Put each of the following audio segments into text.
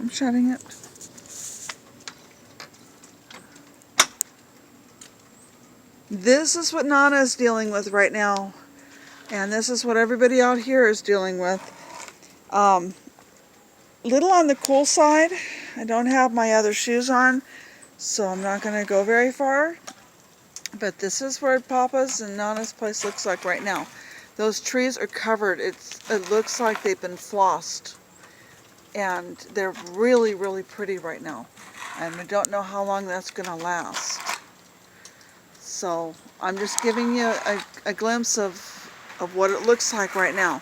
I'm shutting it. This is what Nana is dealing with right now. And this is what everybody out here is dealing with. Little on the cool side. I don't have my other shoes on, so I'm not going to go very far. But this is what Papa's and Nana's place looks like right now. Those trees are covered. It looks like they've been flossed. And they're really, really pretty right now. And I don't know how long that's going to last. So I'm just giving you a glimpse of what it looks like right now.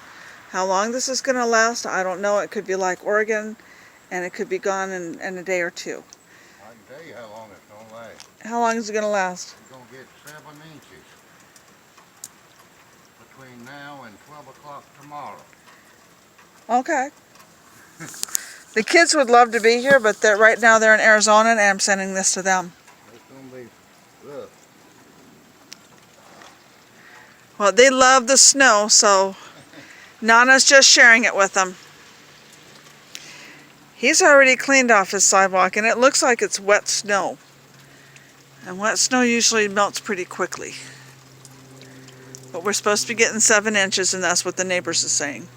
How long this is going to last, I don't know. It could be like Oregon, and it could be gone in a day or two. I can tell you how long it's going to last. How long is it going to last? You're going to get 7 inches between now and 12 o'clock tomorrow. Okay. The kids would love to be here, but right now they're in Arizona, and I'm sending this to them. It's going to be rough. Well, they love the snow, so Nana's just sharing it with them. He's already cleaned off his sidewalk, and it looks like it's wet snow. And wet snow usually melts pretty quickly. But we're supposed to be getting 7 inches, and that's what the neighbors are saying.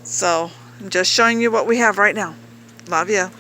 So, I'm just showing you what we have right now. Love ya.